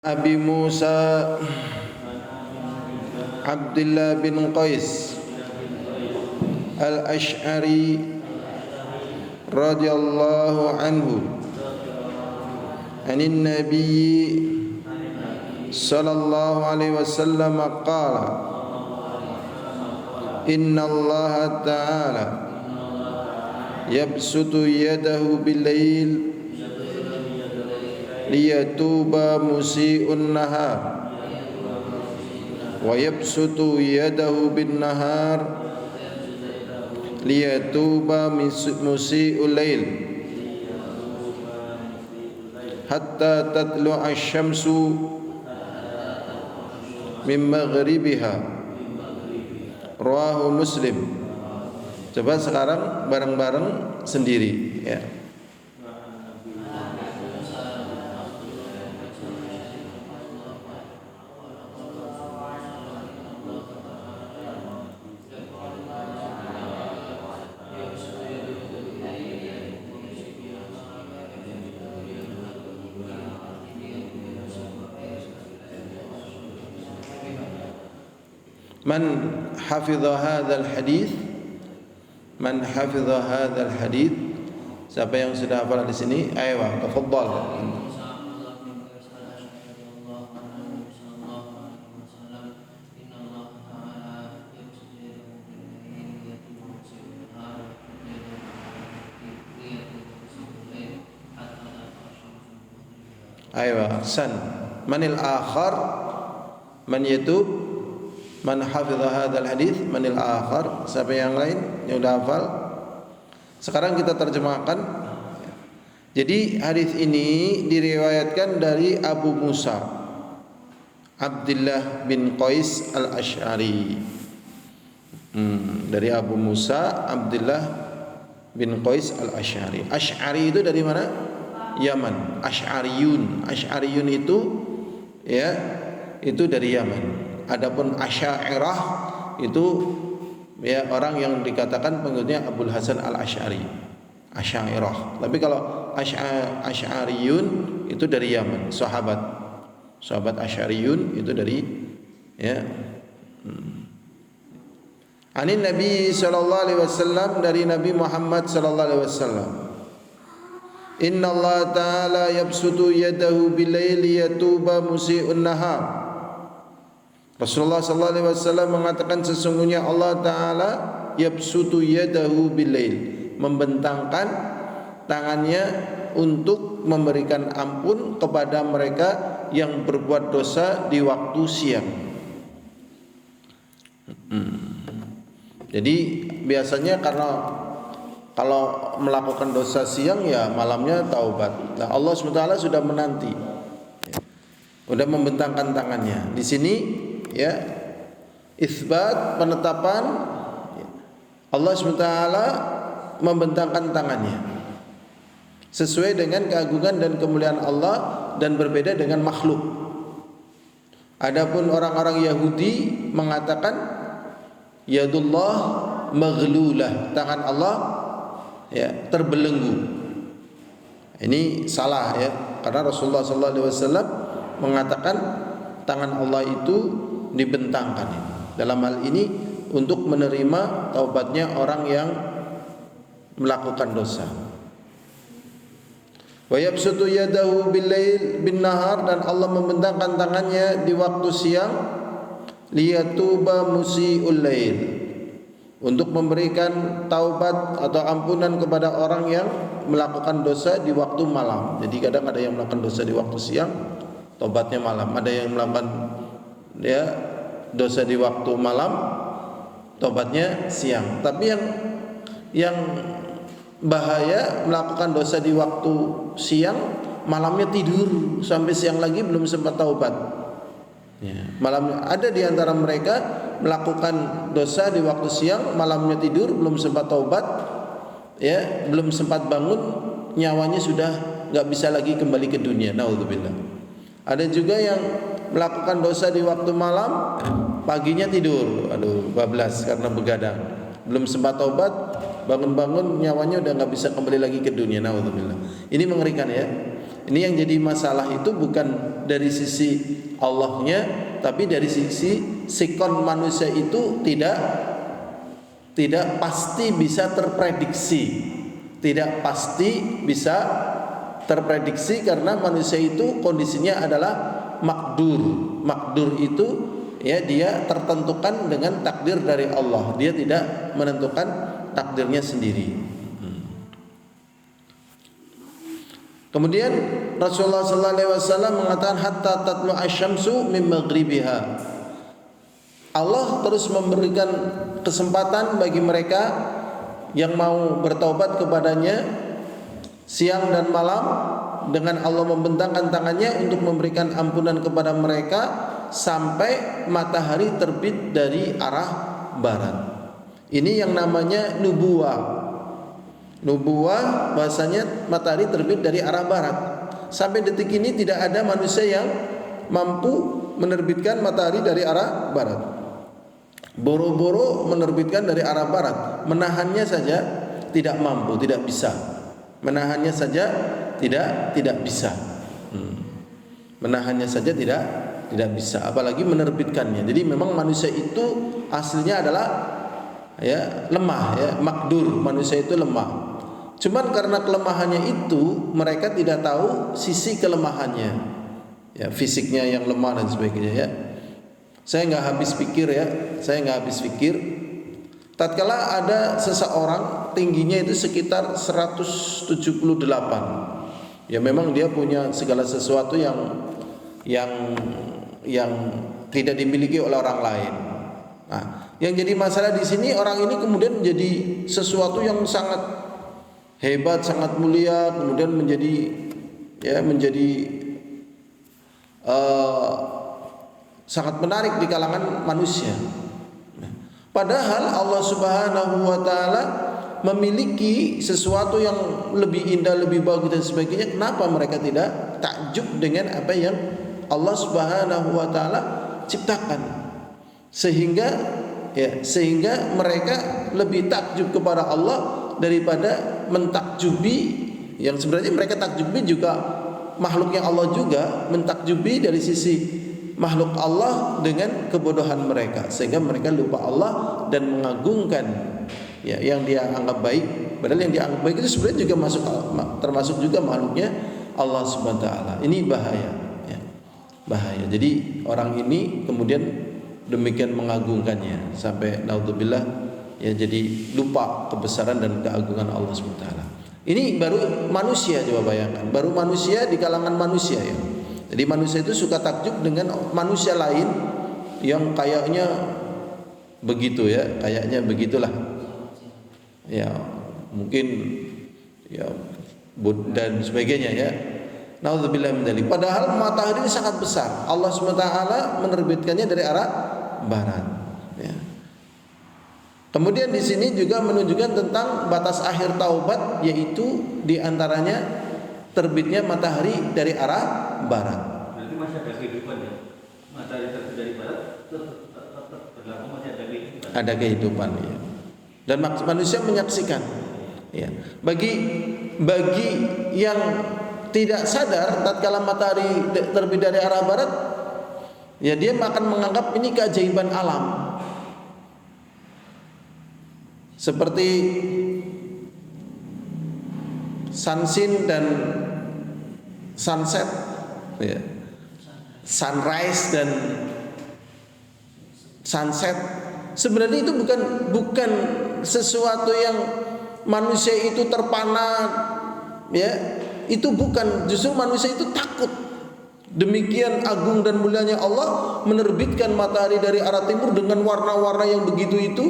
Abi Musa Abdullah bin Qais Al-Ash'ari radhiyallahu anhu anin Nabi sallallahu alaihi wasallam qala inna Allah ta'ala yabsutu yadahu bil-lail liyatuba musii'un nahar wa yabsutu yadahu bin nahar liyatuba musii'ul lail hatta tatlu'a asy-syamsu min maghribiha. Rawahu Muslim. Coba sekarang bareng-bareng sendiri ya. Man hafidha hadzal hadis, man hafidha hadzal hadis, siapa yang sudah hafal di sini? Ayo, tafadhal. Ayo, san. Manil akhar? Man yatub? Man hafidha hadzal hadis, manil akhar? Siapa yang lain yang sudah hafal? Sekarang kita terjemahkan. Jadi hadis ini diriwayatkan dari Abu Musa Abdullah bin Qais Al-Ash'ari. Dari Abu Musa Abdullah bin Qais Al-Ash'ari. Ash'ari itu dari mana? Yaman. Ash'ariyun. Ash'ariyun itu ya, itu dari Yaman. Adapun Asy'ariyah itu ya orang yang dikatakan pengikutnya Abul Hasan Al-Asy'ari. Asy'ariyah. Tapi kalau Asy'ariyun itu dari Yaman, sahabat. Sahabat Asy'ariyun itu dari ya. Anin Nabi sallallahu alaihi wasallam, dari Nabi Muhammad sallallahu alaihi wasallam. Inna Allah ta'ala yabsutu yadahu bil-laili yatuba musii'un nahar. Rasulullah sallallahu alaihi wasallam mengatakan sesungguhnya Allah taala yabsutu yadahu bil-lail, membentangkan tangannya untuk memberikan ampun kepada mereka yang berbuat dosa di waktu siang. Jadi biasanya karena kalau melakukan dosa siang ya malamnya taubat. Nah, Allah SWT sudah menanti, sudah membentangkan tangannya. Di sini ya, isbat penetapan Allah SWT membentangkan tangannya sesuai dengan keagungan dan kemuliaan Allah dan berbeda dengan makhluk. Adapun orang-orang Yahudi mengatakan yadullah maghlulah, tangan Allah ya terbelenggu. Ini salah ya, karena Rasulullah SAW mengatakan tangan Allah itu dibentangkan. Dalam hal ini untuk menerima taubatnya orang yang melakukan dosa. Wa yabsutu yadahu bil-lail bin-nahar, dan Allah membentangkan tangannya di waktu siang liyatuba musii'ul lail, untuk memberikan taubat atau ampunan kepada orang yang melakukan dosa di waktu malam. Jadi kadang ada yang melakukan dosa di waktu siang, taubatnya malam. Ada yang melakukan ya dosa di waktu malam, taubatnya siang. Tapi yang bahaya melakukan dosa di waktu siang, malamnya tidur sampai siang lagi belum sempat taubat. Ya, malamnya ada di antara mereka melakukan dosa di waktu siang, malamnya tidur belum sempat taubat, ya belum sempat bangun, nyawanya sudah nggak bisa lagi kembali ke dunia. Naudzubillah. Ada juga yang melakukan dosa di waktu malam, paginya tidur, bablas karena begadang, belum sempat taubat, bangun-bangun nyawanya udah nggak bisa kembali lagi ke dunia. Naudzubillah. Ini mengerikan ya. Ini yang jadi masalah itu bukan dari sisi Allahnya, tapi dari sisi sikon manusia itu tidak pasti bisa terprediksi. Tidak pasti bisa terprediksi karena manusia itu kondisinya adalah makdur. Makdur itu ya dia tertentukan dengan takdir dari Allah. Dia tidak menentukan takdirnya sendiri. Kemudian Rasulullah sallallahu alaihi wasallam mengatakan hatta tatlu asy-syamsu min maghribiha. Allah terus memberikan kesempatan bagi mereka yang mau bertaubat kepadanya siang dan malam dengan Allah membentangkan tangannya untuk memberikan ampunan kepada mereka sampai matahari terbit dari arah barat. Ini yang namanya nubuwah. Nubuwah bahasanya matahari terbit dari arah barat. Sampai detik ini tidak ada manusia yang mampu menerbitkan matahari dari arah barat. Boro-boro menerbitkan dari arah barat, menahannya saja tidak mampu, tidak bisa. Menahannya saja tidak bisa. Menahannya saja tidak bisa, apalagi menerbitkannya. Jadi memang manusia itu aslinya adalah ya lemah ya, makdur. Manusia itu lemah. Cuman karena kelemahannya itu mereka tidak tahu sisi kelemahannya. Ya, fisiknya yang lemah dan sebagainya ya. Saya nggak habis pikir. Tatkala ada seseorang tingginya itu sekitar 178. Ya memang dia punya segala sesuatu yang tidak dimiliki oleh orang lain. Nah, yang jadi masalah di sini orang ini kemudian menjadi sesuatu yang sangat hebat, sangat mulia, kemudian menjadi sangat menarik di kalangan manusia. Padahal Allah Subhanahu wa taala memiliki sesuatu yang lebih indah, lebih bagus dan sebagainya. Kenapa mereka tidak takjub dengan apa yang Allah Subhanahu wa taala ciptakan? Sehingga mereka lebih takjub kepada Allah daripada mentakjubi yang sebenarnya mereka takjubi juga makhluknya Allah juga, mentakjubi dari sisi makhluk Allah dengan kebodohan mereka, sehingga mereka lupa Allah dan mengagungkan ya yang dia anggap baik, padahal yang dianggap baik itu sebenarnya juga termasuk juga makhluknya Allah Subhanahu wa taala. Ini bahaya ya. Bahaya. Jadi orang ini kemudian demikian mengagungkannya sampai naudzubillah ya, jadi lupa kebesaran dan keagungan Allah SWT. Ini baru manusia, coba bayangkan, baru manusia di kalangan manusia ya. Jadi manusia itu suka takjub dengan manusia lain yang kayaknya begitu ya, kayaknya begitulah. Ya, mungkin ya dan sebagainya ya. Naudzubillah min dzalik. Padahal matahari ini sangat besar. Allah SWT menerbitkannya dari arah barat ya. Kemudian di sini juga menunjukkan tentang batas akhir taubat, yaitu diantaranya terbitnya matahari dari arah barat. Berarti masih ada kehidupan ya? Matahari terbit dari barat tetap berlaku, masih ada kehidupan. Ada kehidupan ya. Dan manusia menyaksikan. Ya. Bagi yang tidak sadar, tatkala matahari terbit dari arah barat, ya dia akan menganggap ini keajaiban alam. Seperti sunset dan sunset ya. Sunrise dan sunset sebenarnya itu bukan sesuatu yang manusia itu terpana ya, itu bukan, justru manusia itu takut. Demikian agung dan mulianya Allah menerbitkan matahari dari arah timur dengan warna-warna yang begitu itu.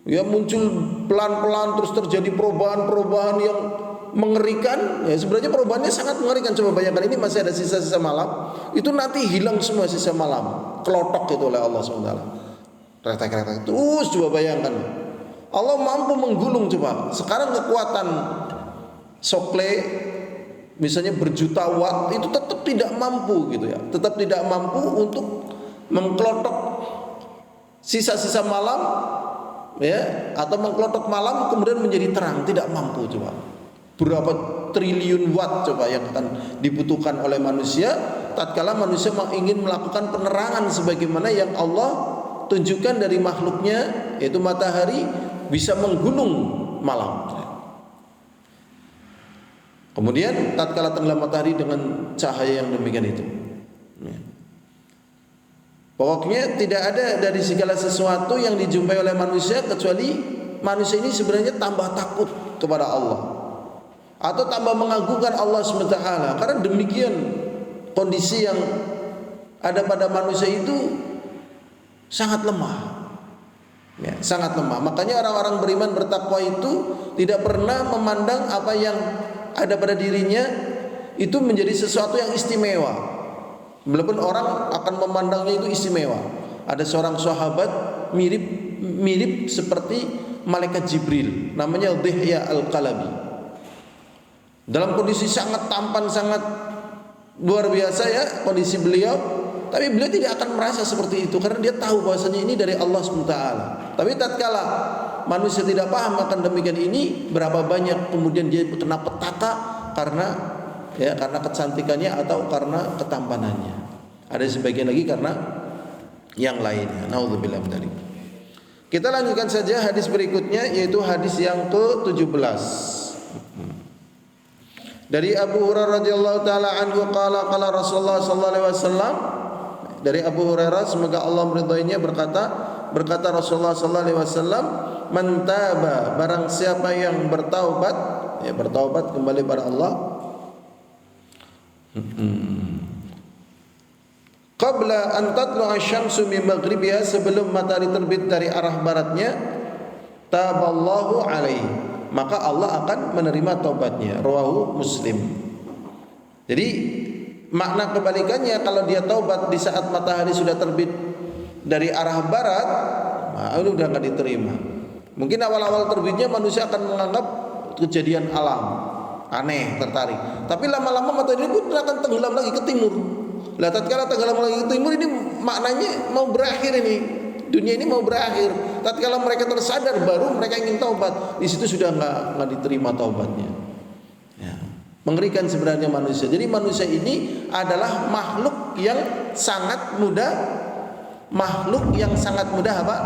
Ya muncul pelan-pelan terus terjadi perubahan-perubahan yang mengerikan. Ya sebenarnya perubahannya sangat mengerikan. Coba bayangkan, ini masih ada sisa-sisa malam, itu nanti hilang semua sisa malam, kelotok itu oleh Allah SWT. Retak-retak terus, coba bayangkan. Allah mampu menggulung. Coba sekarang kekuatan sokle misalnya berjuta watt itu tetap tidak mampu gitu ya, tetap tidak mampu untuk mengkelotok sisa-sisa malam ya, atau mengkelotok malam kemudian menjadi terang, tidak mampu. Coba berapa triliun watt coba yang akan dibutuhkan oleh manusia tatkala manusia ingin melakukan penerangan sebagaimana yang Allah tunjukkan dari makhluknya, yaitu matahari bisa menggulung malam. Kemudian tatkala tenggelam matahari dengan cahaya yang demikian itu. Pokoknya tidak ada dari segala sesuatu yang dijumpai oleh manusia kecuali manusia ini sebenarnya tambah takut kepada Allah atau tambah mengagungkan Allah SWT. Karena demikian kondisi yang ada pada manusia itu sangat lemah, ya, sangat lemah. Makanya orang-orang beriman bertakwa itu tidak pernah memandang apa yang ada pada dirinya itu menjadi sesuatu yang istimewa. Walaupun orang akan memandangnya itu istimewa. Ada seorang sahabat mirip seperti malaikat Jibril, namanya Dihya Al-Kalabi. Dalam kondisi sangat tampan, sangat luar biasa ya kondisi beliau. Tapi beliau tidak akan merasa seperti itu karena dia tahu bahwasanya ini dari Allah SWT. Tapi tatkala manusia tidak paham akan demikian ini, berapa banyak kemudian dia kena petaka karena kecantikannya atau karena ketampanannya. Ada sebagian lagi karena yang lainnya. Nauzubillah min dzalik. Kita lanjutkan saja hadis berikutnya, yaitu hadis yang ke-17. Dari Abu Hurairah radhiyallahu taala anhu qala Rasulullah sallallahu alaihi wasallam. Dari Abu Hurairah semoga Allah meridhoinya berkata Rasulullah sallallahu alaihi wasallam, "Man taba, barang siapa yang bertaubat, ya bertaubat kembali pada Allah, qabla an tatlu'a asy-syamsu min maghribiha, sebelum matahari terbit dari arah baratnya, taballahu alaihi, maka Allah akan menerima taubatnya." Rawahu Muslim. Jadi makna kebalikannya, kalau dia taubat di saat matahari sudah terbit dari arah barat, nah itu udah nggak diterima. Mungkin awal-awal terbitnya manusia akan menganggap kejadian alam, aneh, tertarik. Tapi lama-lama matahari pun akan tenggelam lagi ke timur. Lah tatkala tenggelam lagi ke timur, ini maknanya mau berakhir ini. Dunia ini mau berakhir. Tatkala mereka tersadar baru mereka ingin taubat. Di situ sudah nggak diterima taubatnya. Ya. Mengerikan sebenarnya manusia. Jadi manusia ini adalah makhluk yang sangat mudah. Makhluk yang sangat mudah apa?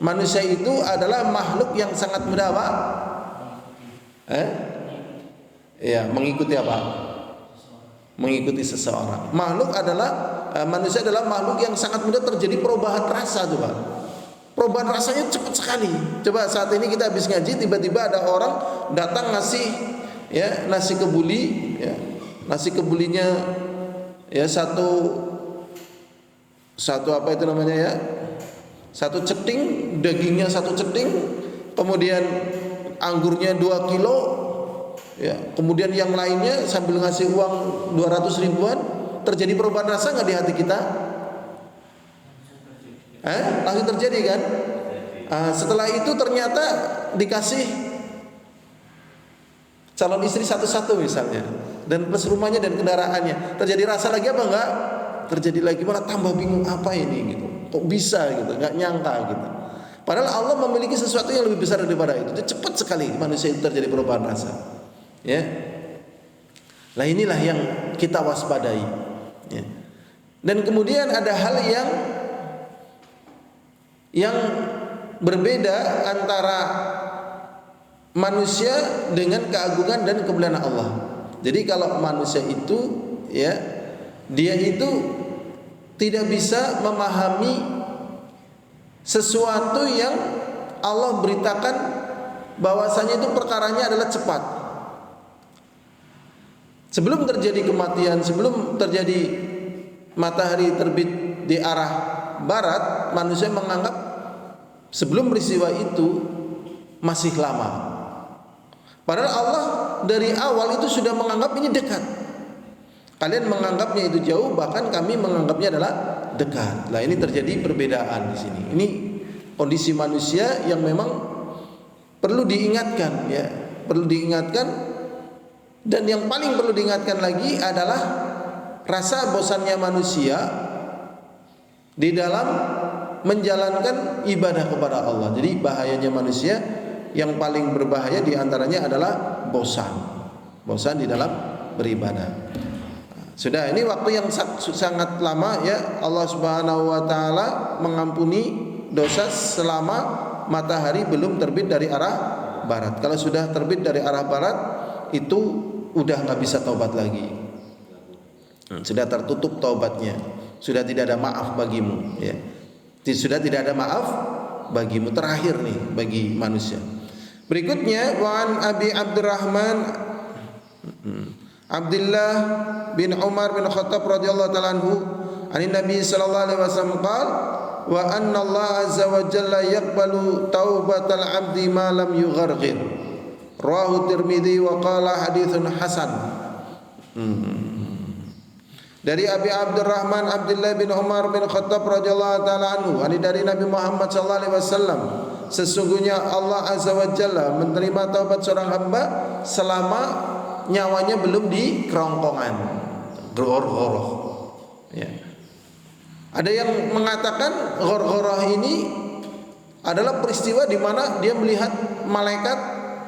Manusia itu adalah makhluk yang sangat mudah apa? Ya, mengikuti apa? Mengikuti seseorang. Manusia adalah makhluk yang sangat mudah terjadi perubahan rasa, coba. Perubahan rasanya cepat sekali. Coba saat ini kita habis ngaji, tiba-tiba ada orang datang ngasih nasi kebuli, ya. Nasi kebulinya ya satu apa itu namanya ya? Satu ceting, dagingnya satu ceting, kemudian anggurnya 2 kilo, ya. Kemudian yang lainnya sambil ngasih uang 200 ribuan, terjadi perubahan rasa nggak di hati kita? Langsung terjadi kan? Setelah itu ternyata dikasih calon istri satu-satu misalnya, dan plus rumahnya dan kendaraannya, terjadi rasa lagi apa enggak? Terjadi lagi, malah tambah bingung apa ini gitu. Kok bisa gitu? Enggak nyangka gitu. Padahal Allah memiliki sesuatu yang lebih besar daripada itu. Cepat sekali manusia itu terjadi perubahan rasa. Ya. Lah inilah yang kita waspadai. Ya. Dan kemudian ada hal yang berbeda antara manusia dengan keagungan dan kemuliaan Allah. Jadi kalau manusia itu ya, dia itu tidak bisa memahami sesuatu yang Allah beritakan bahwasanya itu perkaranya adalah cepat. Sebelum terjadi kematian, sebelum terjadi matahari terbit di arah barat, manusia menganggap sebelum peristiwa itu masih lama. Padahal Allah dari awal itu sudah menganggap ini dekat. Kalian menganggapnya itu jauh, bahkan kami menganggapnya adalah dekat. Nah, ini terjadi perbedaan di sini. Ini kondisi manusia yang memang perlu diingatkan, ya, perlu diingatkan. Dan yang paling perlu diingatkan lagi adalah rasa bosannya manusia di dalam menjalankan ibadah kepada Allah. Jadi bahayanya manusia yang paling berbahaya diantaranya adalah bosan di dalam beribadah. Sudah, ini waktu yang sangat lama ya. Allah Subhanahu wa taala mengampuni dosa selama matahari belum terbit dari arah barat. Kalau sudah terbit dari arah barat itu udah nggak bisa taubat lagi. Sudah tertutup taubatnya. Sudah tidak ada maaf bagimu ya. Sudah tidak ada maaf bagimu, terakhir nih bagi manusia. Berikutnya wan Abi Abdurrahman Abdullah bin Umar bin Khattab radhiyallahu ta'ala anhu anin Nabi sallallahu alaihi wasallam qala wa anna Allah azza wa jalla yaqbalu taubatal 'abdi ma lam yugharghir. Rawahu Tirmidzi wa qala haditsun hasan. Dari Abi Abdurrahman Abdullah bin Umar bin Khattab radhiyallahu ta'ala anhu dari Nabi Muhammad sallallahu alaihi wasallam, sesungguhnya Allah azza wa jalla menerima taubat seorang hamba selama nyawanya belum di kerongkongan, ghor-ghoroh ya. Ada yang mengatakan ghor-ghoroh ini adalah peristiwa di mana dia melihat malaikat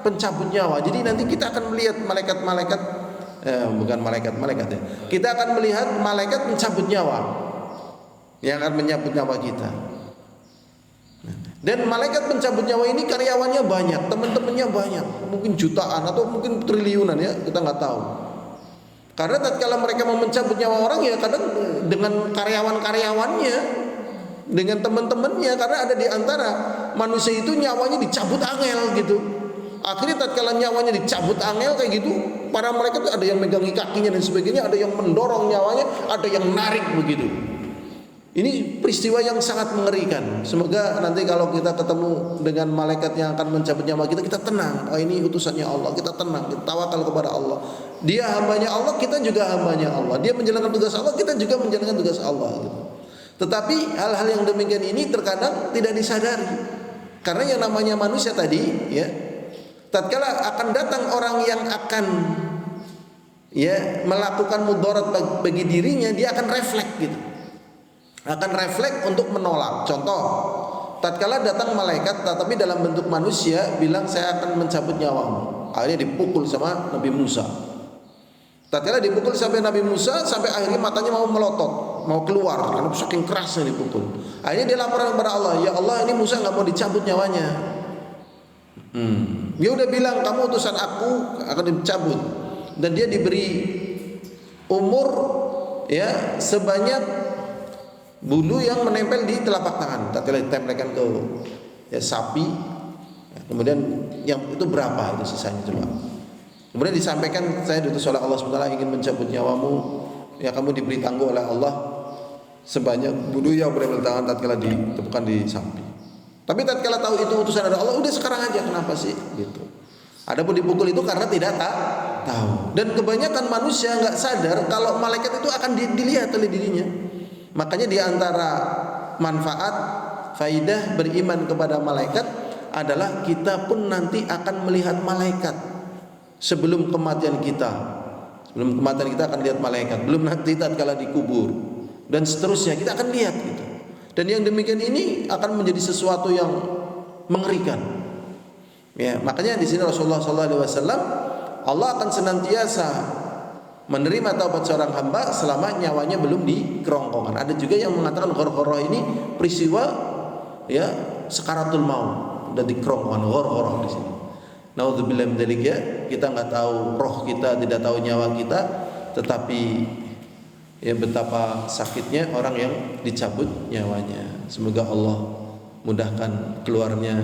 pencabut nyawa. Jadi nanti kita akan melihat malaikat-malaikat bukan malaikat-malaikat ya. Kita akan melihat malaikat pencabut nyawa yang akan menyabut nyawa kita. Dan malaikat pencabut nyawa ini karyawannya banyak, teman-temannya banyak, mungkin jutaan atau mungkin triliunan ya, kita nggak tahu. Karena tatkala mereka mau mencabut nyawa orang ya kadang dengan karyawan-karyawannya, dengan teman-temannya, karena ada di antara manusia itu nyawanya dicabut angel gitu. Akhirnya tatkala nyawanya dicabut angel kayak gitu, para malaikat tuh ada yang megangi kakinya dan sebagainya, ada yang mendorong nyawanya, ada yang narik begitu. Ini peristiwa yang sangat mengerikan. Semoga nanti kalau kita ketemu dengan malaikat yang akan mencabut nyawa kita, kita tenang. Oh, ini utusannya Allah. Kita tenang, kita tawakal kepada Allah. Dia hambanya Allah, kita juga hambanya Allah. Dia menjalankan tugas Allah, kita juga menjalankan tugas Allah gitu. Tetapi hal-hal yang demikian ini terkadang tidak disadari. Karena yang namanya manusia tadi ya, tatkala akan datang orang yang akan ya melakukan mudarat bagi dirinya, dia akan refleks gitu. Akan refleks untuk menolak. Contoh, tatkala datang malaikat tapi dalam bentuk manusia bilang saya akan mencabut nyawamu. Akhirnya dipukul sama Nabi Musa. Tatkala dipukul sampai Nabi Musa sampai akhirnya matanya mau melotot, mau keluar karena saking kerasnya dipukul. Akhirnya dia lapor kepada Allah, ya Allah ini Musa nggak mau dicabut nyawanya. Dia udah bilang kamu utusan aku akan dicabut, dan dia diberi umur ya sebanyak bulu yang menempel di telapak tangan. Tatkala ditempelkan ke ya, sapi ya, kemudian yang itu berapa itu sisanya coba. Kemudian disampaikan saya diutus oleh Allah SWT ingin mencabut nyawamu, ya kamu diberi tangguh oleh Allah sebanyak bulu yang menempel tangan tatkala ditemukan di sapi. Tapi tatkala tahu itu utusan dari Allah, udah sekarang aja, kenapa sih gitu. Adapun dipukul itu karena tidak tahu. Dan kebanyakan manusia nggak sadar kalau malaikat itu akan dilihat oleh dirinya. Makanya di antara manfaat faidah beriman kepada malaikat adalah kita pun nanti akan melihat malaikat sebelum kematian kita. Sebelum kematian kita akan lihat malaikat, belum nanti tatkala dikubur dan seterusnya kita akan lihat gitu. Dan yang demikian ini akan menjadi sesuatu yang mengerikan. Ya, makanya di sini Rasulullah SAW Allah akan senantiasa menerima taubat seorang hamba selama nyawanya belum di kerongkongan. Ada juga yang mengatakan ghor-ghoroh ini peristiwa ya sakaratul maut, udah di kerongkongan ghor-ghoroh di sini. Naudzubillah min dzalik ya, kita nggak tahu roh kita, tidak tahu nyawa kita, tetapi ya betapa sakitnya orang yang dicabut nyawanya. Semoga Allah mudahkan keluarnya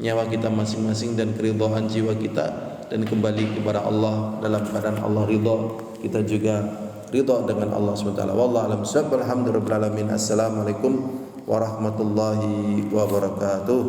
nyawa kita masing-masing dan keridhaan jiwa kita, dan kembali kepada Allah dalam keadaan Allah ridha, kita juga ridha dengan Allah SWT. Wallahu a'lam bishawab. Alhamdulillahirabbil alamin. Assalamualaikum warahmatullahi wabarakatuh.